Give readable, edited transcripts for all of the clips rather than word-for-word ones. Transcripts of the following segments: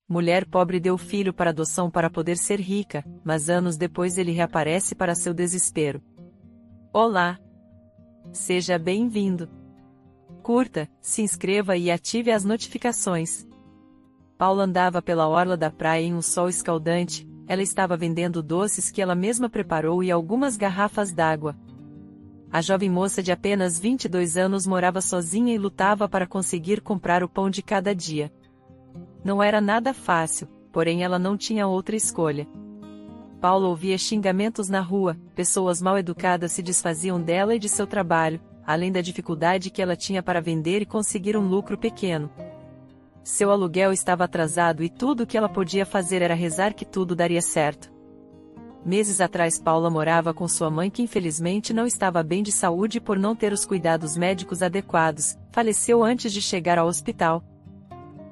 Mulher pobre deu filho para adoção para poder ser rica, mas anos depois ele reaparece para seu desespero. Olá! Seja bem-vindo! Curta, se inscreva e ative as notificações. Paula andava pela orla da praia em um sol escaldante. Ela estava vendendo doces que ela mesma preparou e algumas garrafas d'água. A jovem moça de apenas 22 anos morava sozinha e lutava para conseguir comprar o pão de cada dia. Não era nada fácil, porém ela não tinha outra escolha. Paula ouvia xingamentos na rua, pessoas mal educadas se desfaziam dela e de seu trabalho, além da dificuldade que ela tinha para vender e conseguir um lucro pequeno. Seu aluguel estava atrasado e tudo o que ela podia fazer era rezar que tudo daria certo. Meses atrás Paula morava com sua mãe que infelizmente não estava bem de saúde por não ter os cuidados médicos adequados, faleceu antes de chegar ao hospital.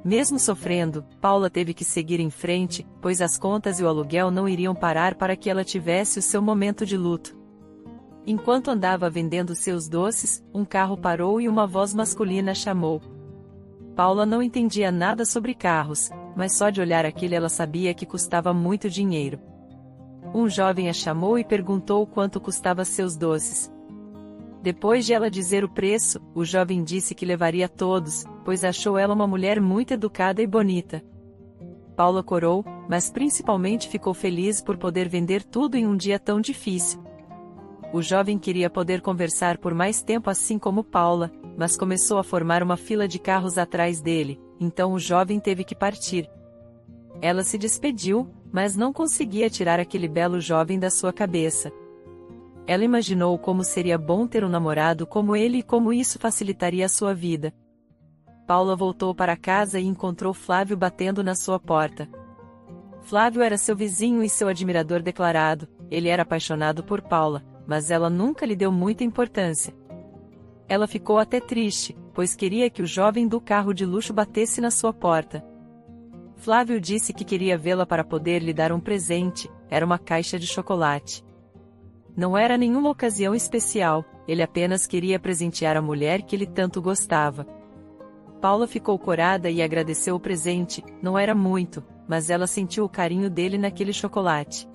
Mesmo sofrendo, Paula teve que seguir em frente, pois as contas e o aluguel não iriam parar para que ela tivesse o seu momento de luto. Enquanto andava vendendo seus doces, um carro parou e uma voz masculina chamou. Paula não entendia nada sobre carros, mas só de olhar aquilo ela sabia que custava muito dinheiro. Um jovem a chamou e perguntou quanto custava seus doces. Depois de ela dizer o preço, o jovem disse que levaria todos, pois achou ela uma mulher muito educada e bonita. Paula corou, mas principalmente ficou feliz por poder vender tudo em um dia tão difícil. O jovem queria poder conversar por mais tempo assim como Paula, mas começou a formar uma fila de carros atrás dele, então o jovem teve que partir. Ela se despediu, mas não conseguia tirar aquele belo jovem da sua cabeça. Ela imaginou como seria bom ter um namorado como ele e como isso facilitaria a sua vida. Paula voltou para casa e encontrou Flávio batendo na sua porta. Flávio era seu vizinho e seu admirador declarado, ele era apaixonado por Paula, mas ela nunca lhe deu muita importância. Ela ficou até triste, pois queria que o jovem do carro de luxo batesse na sua porta. Flávio disse que queria vê-la para poder lhe dar um presente, era uma caixa de chocolate. Não era nenhuma ocasião especial, ele apenas queria presentear a mulher que ele tanto gostava. Paula ficou corada e agradeceu o presente, não era muito, mas ela sentiu o carinho dele naquele chocolate.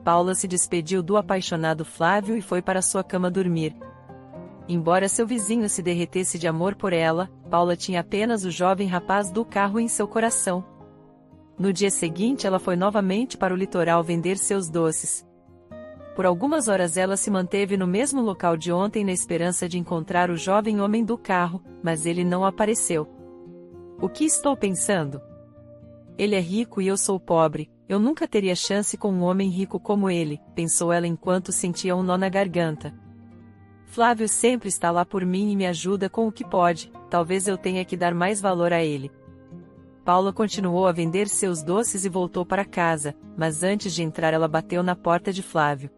Paula se despediu do apaixonado Flávio e foi para sua cama dormir. Embora seu vizinho se derretesse de amor por ela, Paula tinha apenas o jovem rapaz do carro em seu coração. No dia seguinte ela foi novamente para o litoral vender seus doces. Por algumas horas ela se manteve no mesmo local de ontem na esperança de encontrar o jovem homem do carro, mas ele não apareceu. O que estou pensando? Ele é rico e eu sou pobre, eu nunca teria chance com um homem rico como ele, pensou ela enquanto sentia um nó na garganta. Flávio sempre está lá por mim e me ajuda com o que pode, talvez eu tenha que dar mais valor a ele. Paula continuou a vender seus doces e voltou para casa, mas antes de entrar ela bateu na porta de Flávio.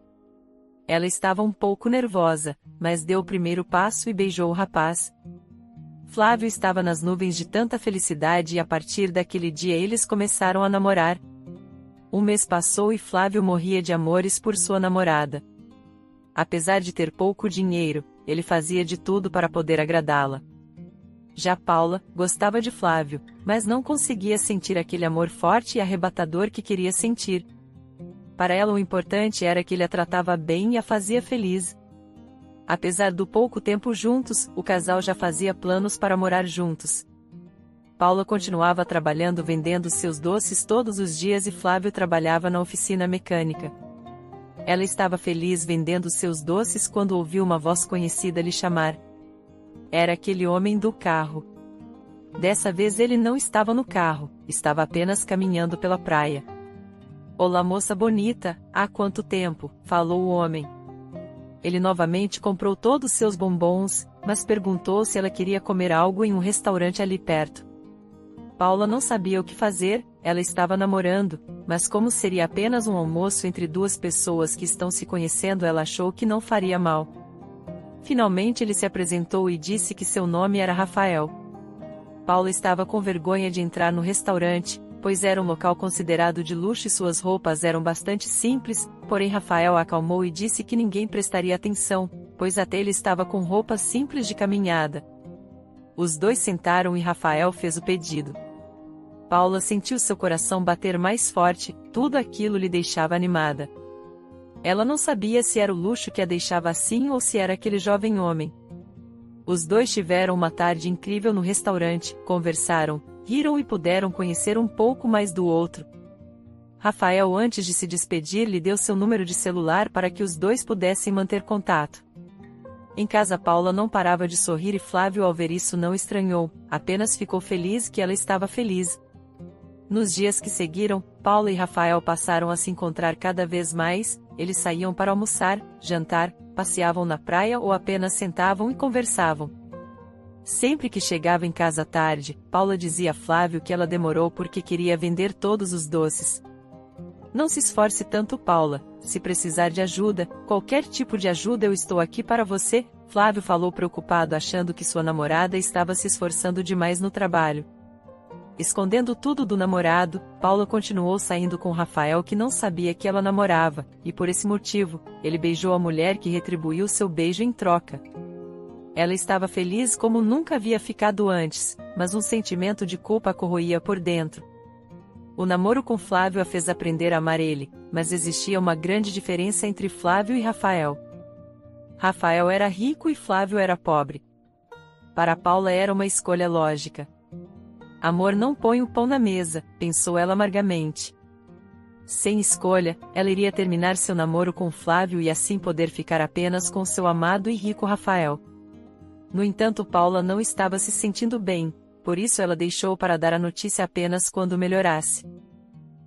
Ela estava um pouco nervosa, mas deu o primeiro passo e beijou o rapaz. Flávio estava nas nuvens de tanta felicidade e a partir daquele dia eles começaram a namorar. Um mês passou e Flávio morria de amores por sua namorada. Apesar de ter pouco dinheiro, ele fazia de tudo para poder agradá-la. Já Paula gostava de Flávio, mas não conseguia sentir aquele amor forte e arrebatador que queria sentir. Para ela o importante era que ele a tratava bem e a fazia feliz. Apesar do pouco tempo juntos, o casal já fazia planos para morar juntos. Paula continuava trabalhando vendendo seus doces todos os dias e Flávio trabalhava na oficina mecânica. Ela estava feliz vendendo seus doces quando ouviu uma voz conhecida lhe chamar. Era aquele homem do carro. Dessa vez ele não estava no carro, estava apenas caminhando pela praia. Olá moça bonita, há quanto tempo, falou o homem. Ele novamente comprou todos seus bombons, mas perguntou se ela queria comer algo em um restaurante ali perto. Paula não sabia o que fazer, ela estava namorando, mas como seria apenas um almoço entre duas pessoas que estão se conhecendo, ela achou que não faria mal. Finalmente ele se apresentou e disse que seu nome era Rafael. Paula estava com vergonha de entrar no restaurante, pois era um local considerado de luxo e suas roupas eram bastante simples, porém Rafael a acalmou e disse que ninguém prestaria atenção, pois até ele estava com roupas simples de caminhada. Os dois sentaram e Rafael fez o pedido. Paula sentiu seu coração bater mais forte, tudo aquilo lhe deixava animada. Ela não sabia se era o luxo que a deixava assim ou se era aquele jovem homem. Os dois tiveram uma tarde incrível no restaurante, conversaram, riram e puderam conhecer um pouco mais do outro. Rafael, antes de se despedir, lhe deu seu número de celular para que os dois pudessem manter contato. Em casa, Paula não parava de sorrir e Flávio, ao ver isso, não estranhou, apenas ficou feliz que ela estava feliz. Nos dias que seguiram, Paula e Rafael passaram a se encontrar cada vez mais. Eles saíam para almoçar, jantar, passeavam na praia ou apenas sentavam e conversavam. Sempre que chegava em casa tarde, Paula dizia a Flávio que ela demorou porque queria vender todos os doces. Não se esforce tanto, Paula. Se precisar de ajuda, qualquer tipo de ajuda, eu estou aqui para você, Flávio falou preocupado, achando que sua namorada estava se esforçando demais no trabalho. Escondendo tudo do namorado, Paula continuou saindo com Rafael, que não sabia que ela namorava, e por esse motivo, ele beijou a mulher, que retribuiu seu beijo em troca. Ela estava feliz como nunca havia ficado antes, mas um sentimento de culpa a corroía por dentro. O namoro com Flávio a fez aprender a amar ele, mas existia uma grande diferença entre Flávio e Rafael. Rafael era rico e Flávio era pobre. Para Paula era uma escolha lógica. Amor não põe o pão na mesa, pensou ela amargamente. Sem escolha, ela iria terminar seu namoro com Flávio e assim poder ficar apenas com seu amado e rico Rafael. No entanto, Paula não estava se sentindo bem, por isso ela deixou para dar a notícia apenas quando melhorasse.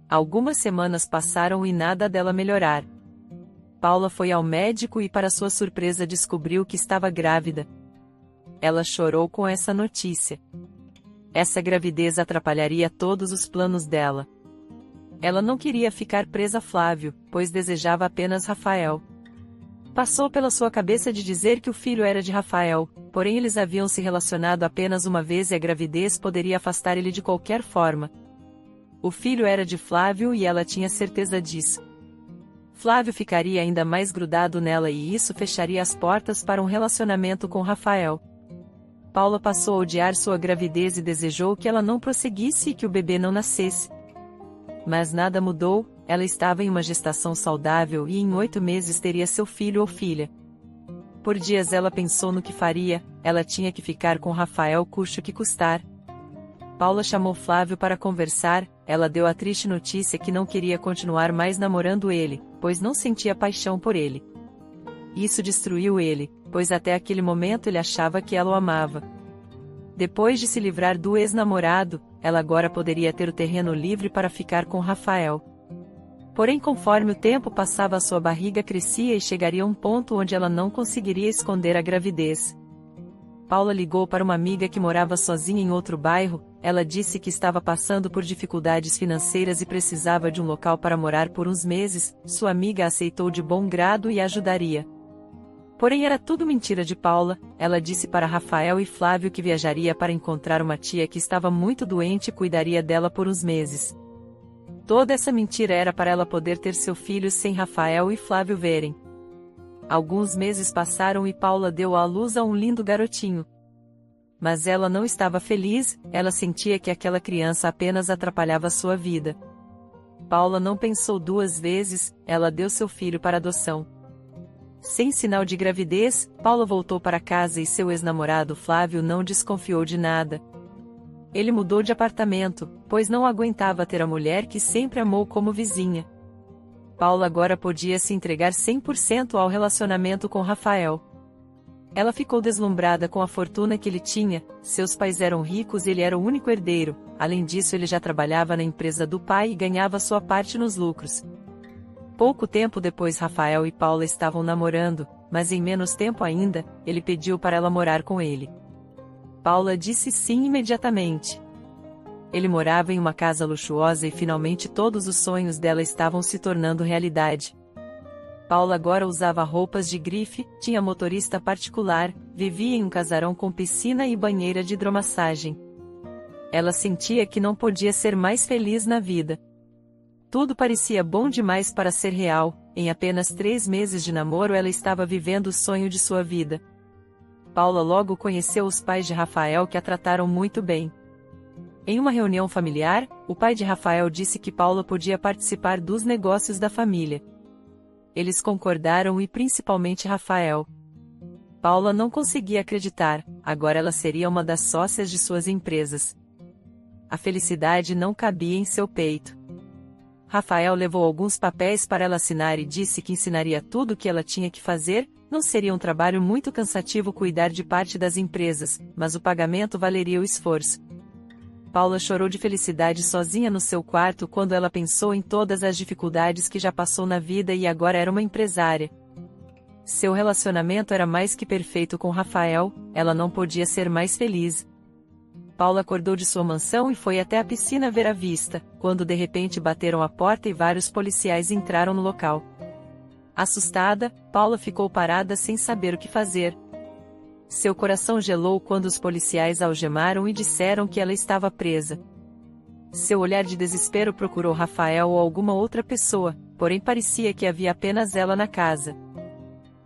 Algumas semanas passaram e nada dela melhorar. Paula foi ao médico e, para sua surpresa, descobriu que estava grávida. Ela chorou com essa notícia. Essa gravidez atrapalharia todos os planos dela. Ela não queria ficar presa a Flávio, pois desejava apenas Rafael. Passou pela sua cabeça de dizer que o filho era de Rafael, porém eles haviam se relacionado apenas uma vez e a gravidez poderia afastar ele de qualquer forma. O filho era de Flávio e ela tinha certeza disso. Flávio ficaria ainda mais grudado nela e isso fecharia as portas para um relacionamento com Rafael. Paula passou a odiar sua gravidez e desejou que ela não prosseguisse e que o bebê não nascesse. Mas nada mudou, ela estava em uma gestação saudável e em 8 meses teria seu filho ou filha. Por dias ela pensou no que faria, ela tinha que ficar com Rafael custe o que custar. Paula chamou Flávio para conversar, ela deu a triste notícia que não queria continuar mais namorando ele, pois não sentia paixão por ele. Isso destruiu ele, pois até aquele momento ele achava que ela o amava. Depois de se livrar do ex-namorado, ela agora poderia ter o terreno livre para ficar com Rafael. Porém, conforme o tempo passava, sua barriga crescia e chegaria a um ponto onde ela não conseguiria esconder a gravidez. Paula ligou para uma amiga que morava sozinha em outro bairro. Ela disse que estava passando por dificuldades financeiras e precisava de um local para morar por uns meses. Sua amiga aceitou de bom grado e a ajudaria. Porém, era tudo mentira de Paula. Ela disse para Rafael e Flávio que viajaria para encontrar uma tia que estava muito doente e cuidaria dela por uns meses. Toda essa mentira era para ela poder ter seu filho sem Rafael e Flávio verem. Alguns meses passaram e Paula deu à luz a um lindo garotinho. Mas ela não estava feliz, ela sentia que aquela criança apenas atrapalhava sua vida. Paula não pensou 2 vezes, ela deu seu filho para adoção. Sem sinal de gravidez, Paula voltou para casa e seu ex-namorado Flávio não desconfiou de nada. Ele mudou de apartamento, pois não aguentava ter a mulher que sempre amou como vizinha. Paula agora podia se entregar 100% ao relacionamento com Rafael. Ela ficou deslumbrada com a fortuna que ele tinha, seus pais eram ricos e ele era o único herdeiro, além disso ele já trabalhava na empresa do pai e ganhava sua parte nos lucros. Pouco tempo depois Rafael e Paula estavam namorando, mas em menos tempo ainda, ele pediu para ela morar com ele. Paula disse sim imediatamente. Ele morava em uma casa luxuosa e finalmente todos os sonhos dela estavam se tornando realidade. Paula agora usava roupas de grife, tinha motorista particular, vivia em um casarão com piscina e banheira de hidromassagem. Ela sentia que não podia ser mais feliz na vida. Tudo parecia bom demais para ser real. Em apenas 3 meses de namoro ela estava vivendo o sonho de sua vida. Paula logo conheceu os pais de Rafael, que a trataram muito bem. Em uma reunião familiar, o pai de Rafael disse que Paula podia participar dos negócios da família. Eles concordaram e principalmente Rafael. Paula não conseguia acreditar, agora ela seria uma das sócias de suas empresas. A felicidade não cabia em seu peito. Rafael levou alguns papéis para ela assinar e disse que ensinaria tudo o que ela tinha que fazer. Não seria um trabalho muito cansativo cuidar de parte das empresas, mas o pagamento valeria o esforço. Paula chorou de felicidade sozinha no seu quarto quando ela pensou em todas as dificuldades que já passou na vida e agora era uma empresária. Seu relacionamento era mais que perfeito com Rafael, ela não podia ser mais feliz. Paula acordou de sua mansão e foi até a piscina ver a vista, quando de repente bateram a porta e vários policiais entraram no local. Assustada, Paula ficou parada sem saber o que fazer. Seu coração gelou quando os policiais a algemaram e disseram que ela estava presa. Seu olhar de desespero procurou Rafael ou alguma outra pessoa, porém parecia que havia apenas ela na casa.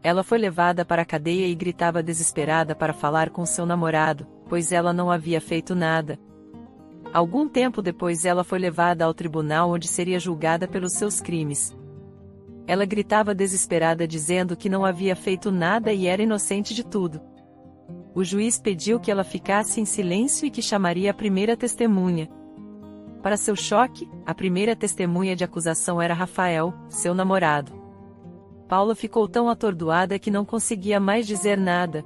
Ela foi levada para a cadeia e gritava desesperada para falar com seu namorado, pois ela não havia feito nada. Algum tempo depois ela foi levada ao tribunal onde seria julgada pelos seus crimes. Ela gritava desesperada dizendo que não havia feito nada e era inocente de tudo. O juiz pediu que ela ficasse em silêncio e que chamaria a primeira testemunha. Para seu choque, a primeira testemunha de acusação era Rafael, seu namorado. Paula ficou tão atordoada que não conseguia mais dizer nada.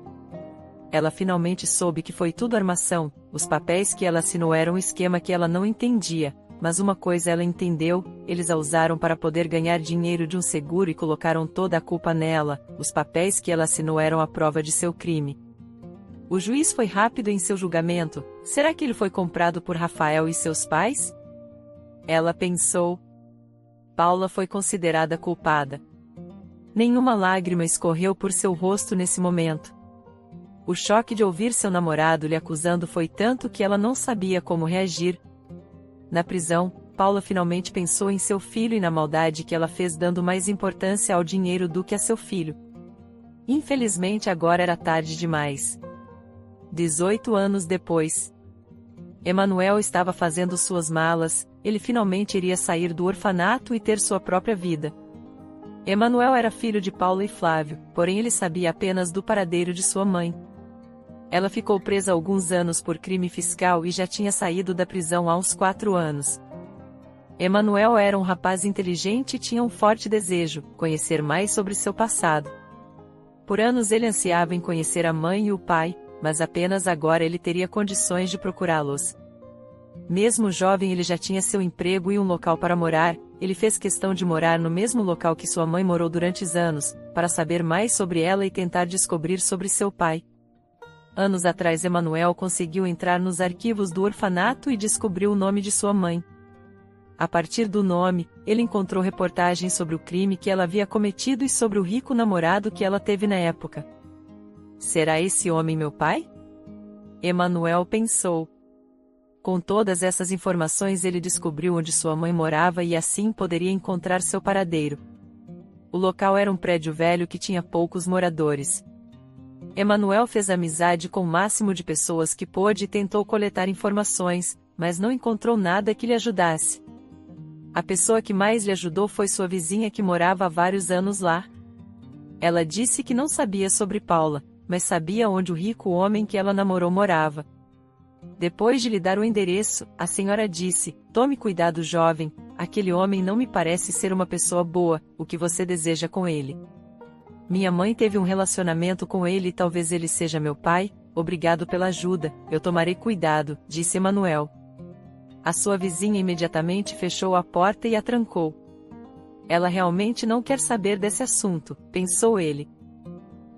Ela finalmente soube que foi tudo armação, os papéis que ela assinou eram um esquema que ela não entendia, mas uma coisa ela entendeu, eles a usaram para poder ganhar dinheiro de um seguro e colocaram toda a culpa nela, os papéis que ela assinou eram a prova de seu crime. O juiz foi rápido em seu julgamento. Será que ele foi comprado por Rafael e seus pais? Ela pensou. Paula foi considerada culpada. Nenhuma lágrima escorreu por seu rosto nesse momento. O choque de ouvir seu namorado lhe acusando foi tanto que ela não sabia como reagir. Na prisão, Paula finalmente pensou em seu filho e na maldade que ela fez dando mais importância ao dinheiro do que a seu filho. Infelizmente agora era tarde demais. 18 anos depois. Emanuel estava fazendo suas malas, ele finalmente iria sair do orfanato e ter sua própria vida. Emanuel era filho de Paula e Flávio, porém ele sabia apenas do paradeiro de sua mãe. Ela ficou presa alguns anos por crime fiscal e já tinha saído da prisão há uns 4 anos. Emanuel era um rapaz inteligente e tinha um forte desejo, conhecer mais sobre seu passado. Por anos ele ansiava em conhecer a mãe e o pai, mas apenas agora ele teria condições de procurá-los. Mesmo jovem ele já tinha seu emprego e um local para morar, ele fez questão de morar no mesmo local que sua mãe morou durante anos, para saber mais sobre ela e tentar descobrir sobre seu pai. Anos atrás Emanuel conseguiu entrar nos arquivos do orfanato e descobriu o nome de sua mãe. A partir do nome, ele encontrou reportagens sobre o crime que ela havia cometido e sobre o rico namorado que ela teve na época. Será esse homem meu pai? Emanuel pensou. Com todas essas informações ele descobriu onde sua mãe morava e assim poderia encontrar seu paradeiro. O local era um prédio velho que tinha poucos moradores. Emanuel fez amizade com o máximo de pessoas que pôde e tentou coletar informações, mas não encontrou nada que lhe ajudasse. A pessoa que mais lhe ajudou foi sua vizinha que morava há vários anos lá. Ela disse que não sabia sobre Paula, mas sabia onde o rico homem que ela namorou morava. Depois de lhe dar o endereço, a senhora disse: "Tome cuidado, jovem, aquele homem não me parece ser uma pessoa boa, o que você deseja com ele?" Minha mãe teve um relacionamento com ele e talvez ele seja meu pai, obrigado pela ajuda, eu tomarei cuidado, disse Emanuel. A sua vizinha imediatamente fechou a porta e a trancou. Ela realmente não quer saber desse assunto, pensou ele.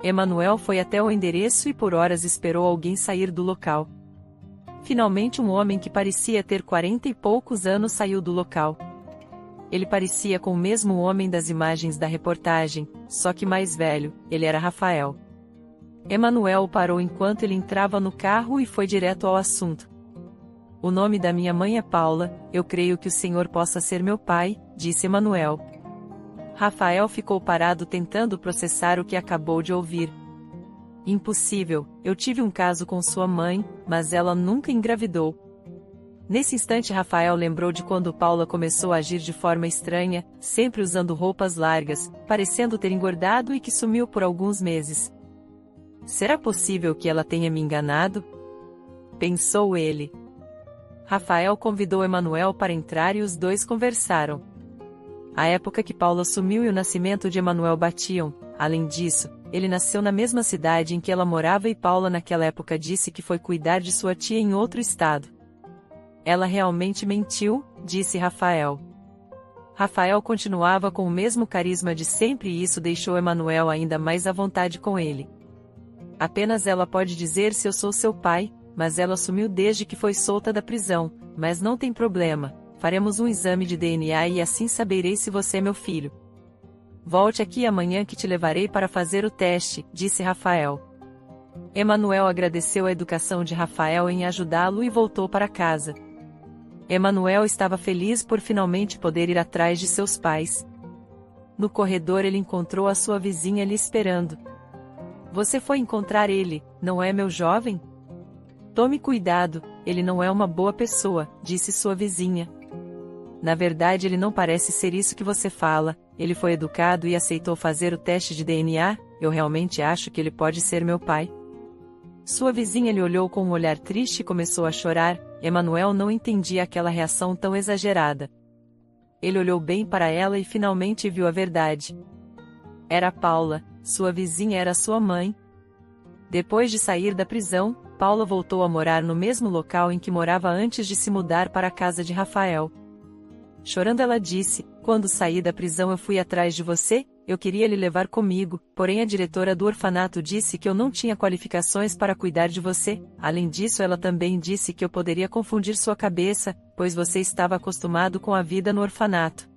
Emanuel foi até o endereço e por horas esperou alguém sair do local. Finalmente um homem que parecia ter 40 e poucos anos saiu do local. Ele parecia com o mesmo homem das imagens da reportagem, só que mais velho, ele era Rafael. Emanuel parou enquanto ele entrava no carro e foi direto ao assunto. "O nome da minha mãe é Paula, eu creio que o senhor possa ser meu pai", disse Emanuel. Rafael ficou parado tentando processar o que acabou de ouvir. "Impossível, eu tive um caso com sua mãe, mas ela nunca engravidou." Nesse instante Rafael lembrou de quando Paula começou a agir de forma estranha, sempre usando roupas largas, parecendo ter engordado e que sumiu por alguns meses. Será possível que ela tenha me enganado? Pensou ele. Rafael convidou Emanuel para entrar e os dois conversaram. A época que Paula sumiu e o nascimento de Emanuel batiam. Além disso, ele nasceu na mesma cidade em que ela morava e Paula naquela época disse que foi cuidar de sua tia em outro estado. Ela realmente mentiu, disse Rafael. Rafael continuava com o mesmo carisma de sempre e isso deixou Emanuel ainda mais à vontade com ele. Apenas ela pode dizer se eu sou seu pai, mas ela sumiu desde que foi solta da prisão, mas não tem problema, faremos um exame de DNA e assim saberei se você é meu filho. Volte aqui amanhã que te levarei para fazer o teste, disse Rafael. Emanuel agradeceu a educação de Rafael em ajudá-lo e voltou para casa. Emanuel estava feliz por finalmente poder ir atrás de seus pais. No corredor ele encontrou a sua vizinha lhe esperando. Você foi encontrar ele, não é, meu jovem? Tome cuidado, ele não é uma boa pessoa, disse sua vizinha. Na verdade ele não parece ser isso que você fala, ele foi educado e aceitou fazer o teste de DNA, eu realmente acho que ele pode ser meu pai. Sua vizinha lhe olhou com um olhar triste e começou a chorar. Emanuel não entendia aquela reação tão exagerada. Ele olhou bem para ela e finalmente viu a verdade. Era Paula, sua vizinha era sua mãe. Depois de sair da prisão, Paula voltou a morar no mesmo local em que morava antes de se mudar para a casa de Rafael. Chorando ela disse, quando saí da prisão eu fui atrás de você, eu queria lhe levar comigo, porém a diretora do orfanato disse que eu não tinha qualificações para cuidar de você, além disso ela também disse que eu poderia confundir sua cabeça, pois você estava acostumado com a vida no orfanato.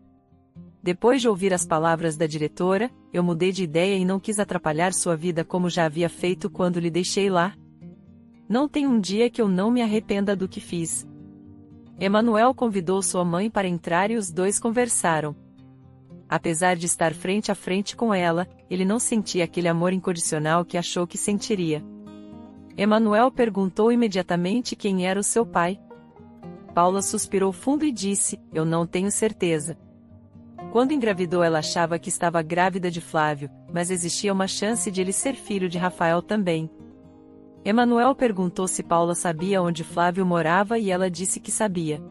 Depois de ouvir as palavras da diretora, eu mudei de ideia e não quis atrapalhar sua vida como já havia feito quando lhe deixei lá. Não tem um dia que eu não me arrependa do que fiz. Emanuel convidou sua mãe para entrar e os dois conversaram. Apesar de estar frente a frente com ela, ele não sentia aquele amor incondicional que achou que sentiria. Emanuel perguntou imediatamente quem era o seu pai. Paula suspirou fundo e disse, eu não tenho certeza. Quando engravidou ela achava que estava grávida de Flávio, mas existia uma chance de ele ser filho de Rafael também. Emanuel perguntou se Paula sabia onde Flávio morava e ela disse que sabia.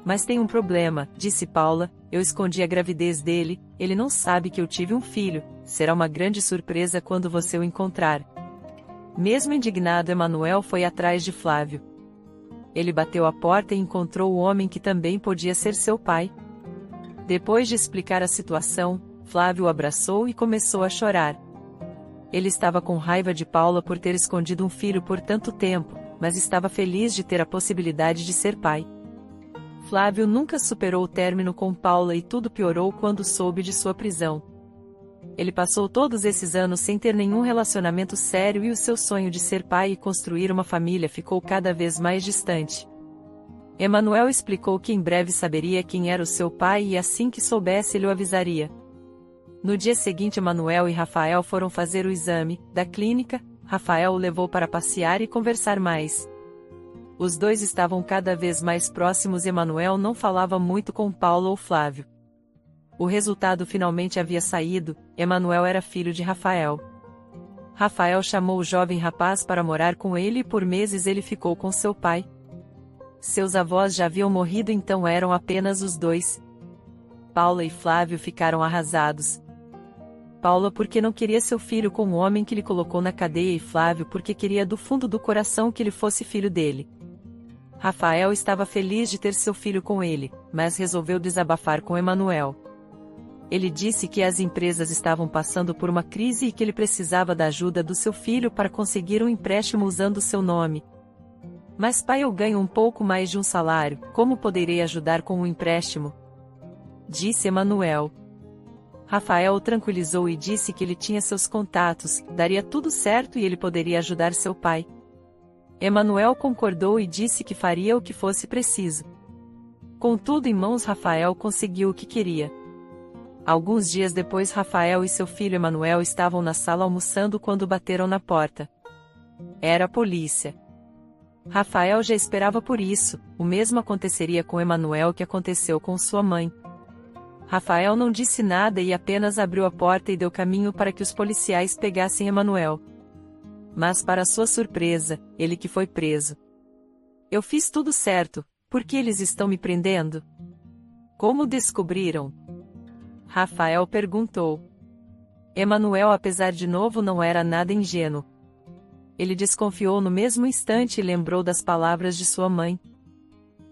Mas tem um problema, disse Paula, eu escondi a gravidez dele, ele não sabe que eu tive um filho, será uma grande surpresa quando você o encontrar. Mesmo indignado Emanuel foi atrás de Flávio. Ele bateu a porta e encontrou o homem que também podia ser seu pai. Depois de explicar a situação, Flávio o abraçou e começou a chorar. Ele estava com raiva de Paula por ter escondido um filho por tanto tempo, mas estava feliz de ter a possibilidade de ser pai. Flávio nunca superou o término com Paula e tudo piorou quando soube de sua prisão. Ele passou todos esses anos sem ter nenhum relacionamento sério e o seu sonho de ser pai e construir uma família ficou cada vez mais distante. Emanuel explicou que em breve saberia quem era o seu pai e assim que soubesse ele o avisaria. No dia seguinte Emanuel e Rafael foram fazer o exame. Da clínica, Rafael o levou para passear e conversar mais. Os dois estavam cada vez mais próximos e Emanuel não falava muito com Paula ou Flávio. O resultado finalmente havia saído, Emanuel era filho de Rafael. Rafael chamou o jovem rapaz para morar com ele e por meses ele ficou com seu pai. Seus avós já haviam morrido então eram apenas os dois. Paula e Flávio ficaram arrasados. Paula porque não queria seu filho com o homem que lhe colocou na cadeia e Flávio porque queria do fundo do coração que ele fosse filho dele. Rafael estava feliz de ter seu filho com ele, mas resolveu desabafar com Emanuel. Ele disse que as empresas estavam passando por uma crise e que ele precisava da ajuda do seu filho para conseguir um empréstimo usando seu nome. Mas pai, eu ganho um pouco mais de um salário, como poderei ajudar com um empréstimo? Disse Emanuel. Rafael o tranquilizou e disse que ele tinha seus contatos, daria tudo certo e ele poderia ajudar seu pai. Emanuel concordou e disse que faria o que fosse preciso. Com tudo em mãos Rafael conseguiu o que queria. Alguns dias depois Rafael e seu filho Emanuel estavam na sala almoçando quando bateram na porta. Era a polícia. Rafael já esperava por isso, o mesmo aconteceria com Emanuel que aconteceu com sua mãe. Rafael não disse nada e apenas abriu a porta e deu caminho para que os policiais pegassem Emanuel. Mas para sua surpresa, ele que foi preso. Eu fiz tudo certo, por que eles estão me prendendo? Como descobriram? Rafael perguntou. Emanuel, apesar de novo, não era nada ingênuo. Ele desconfiou no mesmo instante e lembrou das palavras de sua mãe.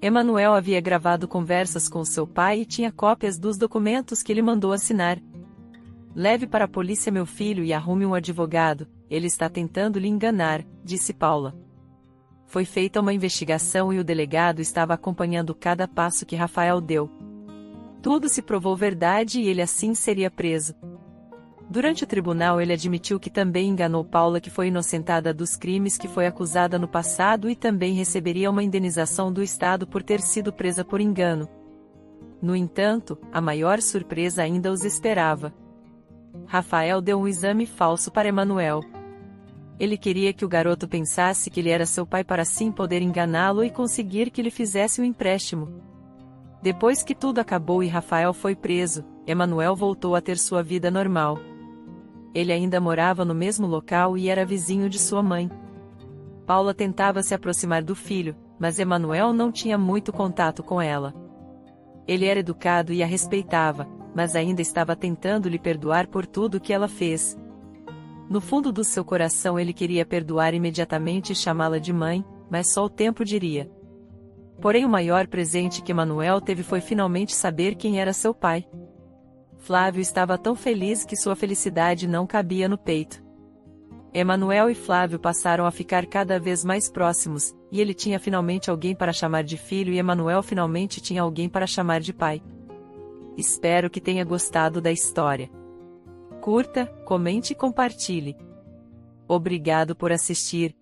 Emanuel havia gravado conversas com seu pai e tinha cópias dos documentos que ele mandou assinar. Leve para a polícia meu filho e arrume um advogado, ele está tentando lhe enganar, disse Paula. Foi feita uma investigação e o delegado estava acompanhando cada passo que Rafael deu. Tudo se provou verdade e ele assim seria preso. Durante o tribunal ele admitiu que também enganou Paula, que foi inocentada dos crimes que foi acusada no passado e também receberia uma indenização do Estado por ter sido presa por engano. No entanto, a maior surpresa ainda os esperava. Rafael deu um exame falso para Emanuel. Ele queria que o garoto pensasse que ele era seu pai para assim poder enganá-lo e conseguir que lhe fizesse um empréstimo. Depois que tudo acabou e Rafael foi preso, Emanuel voltou a ter sua vida normal. Ele ainda morava no mesmo local e era vizinho de sua mãe. Paula tentava se aproximar do filho, mas Emanuel não tinha muito contato com ela. Ele era educado e a respeitava, mas ainda estava tentando lhe perdoar por tudo que ela fez. No fundo do seu coração ele queria perdoar imediatamente e chamá-la de mãe, mas só o tempo diria. Porém o maior presente que Emanuel teve foi finalmente saber quem era seu pai. Flávio estava tão feliz que sua felicidade não cabia no peito. Emanuel e Flávio passaram a ficar cada vez mais próximos, e ele tinha finalmente alguém para chamar de filho e Emanuel finalmente tinha alguém para chamar de pai. Espero que tenha gostado da história. Curta, comente e compartilhe. Obrigado por assistir.